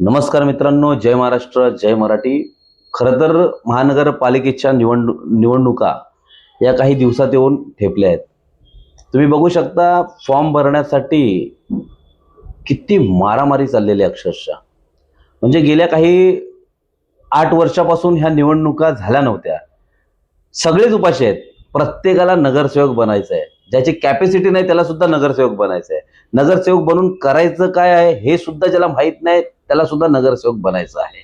नमस्कार मित्रांनो, जय महाराष्ट्र, जय मराठी. खरं तर महानगरपालिकेच्या निवडणुका या काही दिवसात येऊन ठेपल्या आहेत. तुम्ही बघू शकता फॉर्म भरण्यासाठी किती मारामारी चाललेली आहे अक्षरशः. म्हणजे गेल्या काही 8 वर्षापासून ह्या निवडणुका झाल्या नव्हत्या. सगळेच उपाशी आहेत. प्रत्येकाला नगरसेवक बनायचं आहे. ज्याची कॅपॅसिटी नाही त्याला सुद्धा नगरसेवक बनायचं आहे. नगरसेवक बनून करायचं काय आहे हे सुद्धा ज्याला माहीत नाही त्याला सुद्धा नगरसेवक बनायचं आहे.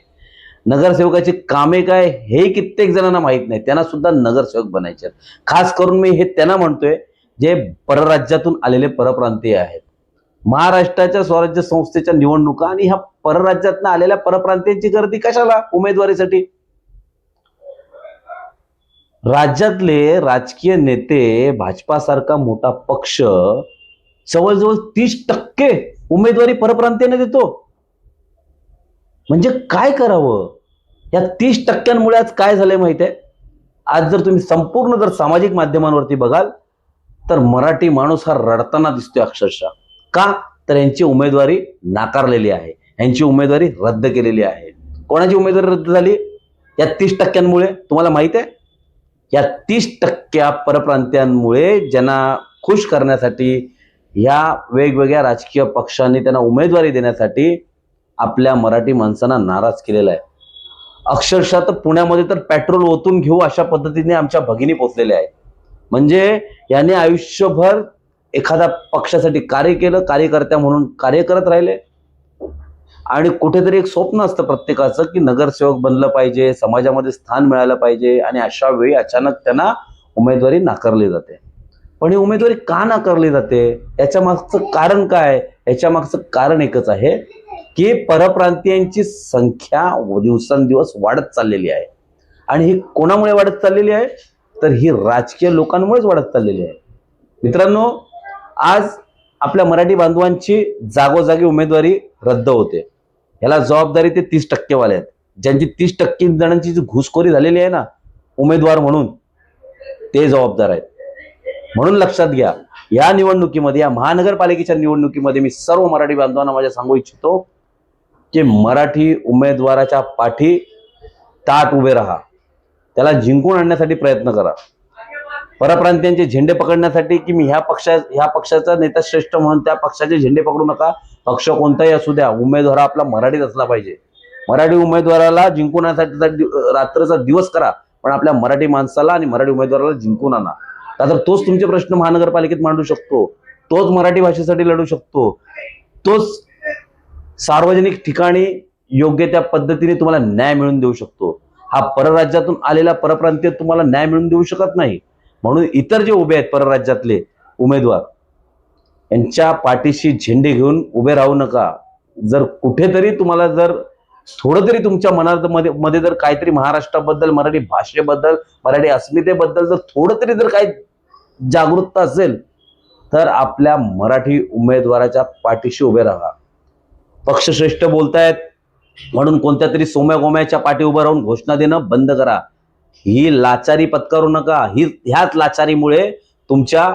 नगरसेवकाची कामे काय हे कित्येक जणांना माहीत नाही, त्यांना सुद्धा नगरसेवक बनायचे आहेत. खास करून मी हे त्यांना म्हणतोय जे परराज्यातून आलेले परप्रांतीय आहेत. महाराष्ट्राच्या स्वराज्य संस्थेच्या निवडणुका आणि ह्या परराज्यातून आलेल्या परप्रांतीयांची गर्दी कशाला उमेदवारीसाठी? राज्यातले राजकीय नेते भाजपासारखा मोठा पक्ष जवळजवळ 30% उमेदवारी परप्रांतीयांना देतो. म्हणजे काय करावं? या 30%मुळे आज काय झालंय माहिती आहे? आज जर तुम्ही संपूर्ण सामाजिक माध्यमांवरती बघाल तर मराठी माणूस हा रडताना दिसतोय अक्षरशः. का? तर यांची उमेदवारी नाकारलेली आहे, यांची उमेदवारी रद्द केलेली आहे. कोणाची उमेदवारी रद्द झाली? या 30%मुळे. तुम्हाला माहित आहे, या 30% परप्रांतीयांमुळे ज्यांना खुश करण्यासाठी या वेगवेगळ्या राजकीय पक्षांनी त्यांना उमेदवारी देण्यासाठी आपल्या मराठी माणसांना नाराज केलेला आहे. अक्षरशः तर पुण्यामध्ये तर पेट्रोल ओतून घेऊ अशा पद्धतीने आमच्या भगिनी पोचलेल्या आहेत. म्हणजे याने आयुष्यभर एखाद्या पक्षासाठी कार्य केलं, कार्यकर्त्या म्हणून कार्य करत राहिले आणि कुठेतरी एक स्वप्न असतं प्रत्येकाचं की नगरसेवक बनलं पाहिजे, समाजामध्ये स्थान मिळालं पाहिजे, आणि अशा वेळी अचानक त्यांना उमेदवारी नाकारली जाते. पण ही उमेदवारी का नाकारली जाते? याच्या मागचं कारण काय? याच्या मागचं कारण एकच आहे की परप्रांतीयांची संख्या दिवसेंदिवस वाढत चाललेली आहे. आणि ही कोणामुळे वाढत चाललेली आहे? तर ही राजकीय लोकांमुळेच वाढत चाललेली आहे. मित्रांनो, आज आपल्या मराठी बांधवांची जागोजागी उमेदवारी रद्द होते. याला जबाबदारी ते 30% वाले आहेत, ज्यांची 30% जणांची जी घुसखोरी झालेली आहे ना उमेदवार म्हणून, ते जबाबदार आहेत. म्हणून लक्षात घ्या, या निवडणुकीमध्ये, या महानगरपालिकेच्या निवडणुकीमध्ये मी सर्व मराठी बांधवांना माझ्या सांगू इच्छितो की मराठी उमेदवाराच्या पाठी ताट उभे राहा. त्याला जिंकून आणण्यासाठी प्रयत्न करा. परप्रांतीयांचे झेंडे पकडण्यासाठी की मी ह्या पक्षाचा नेता श्रेष्ठ म्हणून त्या पक्षाचे झेंडे पकडू नका. पक्ष कोणताही असू द्या, उमेदवार आपला मराठीत असला पाहिजे. मराठी उमेदवाराला जिंकून आणण्यासाठी रात्रचा दिवस करा, पण आपल्या मराठी माणसाला आणि मराठी उमेदवाराला जिंकून आणा. का तर तोच तुमचे प्रश्न महानगरपालिकेत मांडू शकतो, तोच मराठी भाषेसाठी लढू शकतो, तोच सार्वजनिक ठिकाणी योग्य त्या पद्धतीने तुम्हाला न्याय मिळवून देऊ शकतो. हा परराज्यातून आलेला परप्रांतीय तुम्हाला न्याय मिळवून देऊ शकत नाही. म्हणून इतर जे उभे आहेत परराज्यातले उमेदवार, यांच्या पाठीशी झेंडे घेऊन उभे राहू नका. जर कुठेतरी तुम्हाला जर थोडं तरी तुमच्या मनामध्ये जर काहीतरी महाराष्ट्राबद्दल, मराठी भाषेबद्दल, मराठी अस्मितेबद्दल जर थोडं तरी जर काही जागरूकता असेल तर आपल्या मराठी उमेदवाराच्या पाठीशी उभे राहा. पक्षश्रेष्ठ बोलतायत म्हणून कोणत्या तरी सोम्या गोम्याच्या पाठी उभं राहून घोषणा देणं बंद करा. ही लाचारी पत्करू नका. ह्याच लाचारीमुळे तुमच्या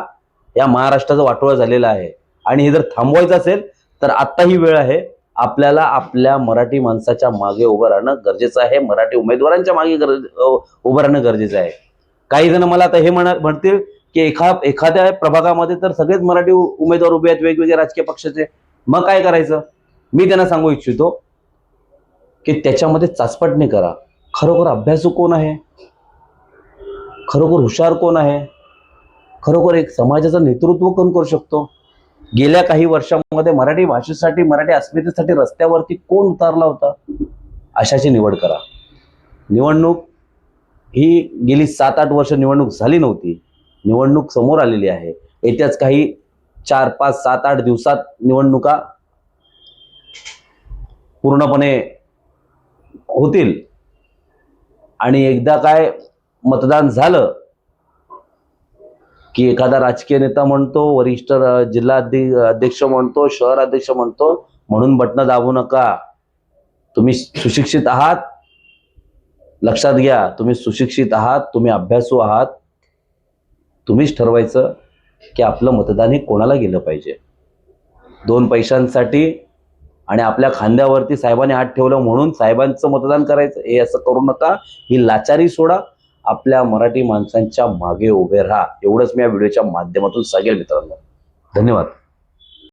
या महाराष्ट्राचं वाटोळं झालेलं आहे. आणि हे जर थांबवायचं असेल तर आता ही वेळ आहे. आपल्याला आपल्या मराठी माणसाच्या मागे उभं राहणं गरजेचं आहे. मराठी उमेदवारांच्या मागे उभं राहणं गरजेचं आहे. काही जण मला आता हे म्हणतील की एखाद्या प्रभागामध्ये तर सगळेच मराठी उमेदवार उभे आहेत वेगवेगळ्या राजकीय पक्षाचे, मग काय करायचं? मी त्यांना सांगू इच्छितो की त्याच्यामध्ये चाचपटणी करा. खरोखर अभ्यासू कोण आहे? खरोखर हुशार कोण आहे? खरोखर एक समाजाचं नेतृत्व कोण करू शकतो? गेल्या काही वर्षांमध्ये मराठी भाषेसाठी, मराठी अस्मितेसाठी रस्त्यावरती कोण उतरला होता? अशाची निवड करा. निवडणूक ही गेली 7-8 वर्ष निवडणूक झाली नव्हती. निवडणूक समोर आलेली आहे. येत्याच काही 4, 5, 7, 8 दिवसात निवडणुका पूर्णपणे होतील. आणि एकदा काय मतदान झालं की एखादा राजकीय नेता म्हणतो, वरिष्ठ जिल्हा अध्यक्ष म्हणतो, शहर अध्यक्ष म्हणतो, म्हणून बटणं दाबू नका. तुम्ही सुशिक्षित आहात, लक्षात घ्या, तुम्ही सुशिक्षित आहात, तुम्ही अभ्यासू आहात. तुम्हीच ठरवायचं की आपलं मतदान हे कोणाला गेलं पाहिजे. 2 पैशांसाठी आणि आपल्या खांद्यावरती साहेबांनी हात ठेवलं म्हणून साहेबांचं मतदान करायचं, हे असं करू नका. ही लाचारी सोडा. आपल्या मराठी माणसांच्या मागे उभे राहा. एवढंच मी या व्हिडिओच्या माध्यमातून सांगेल मित्रांनो. धन्यवाद.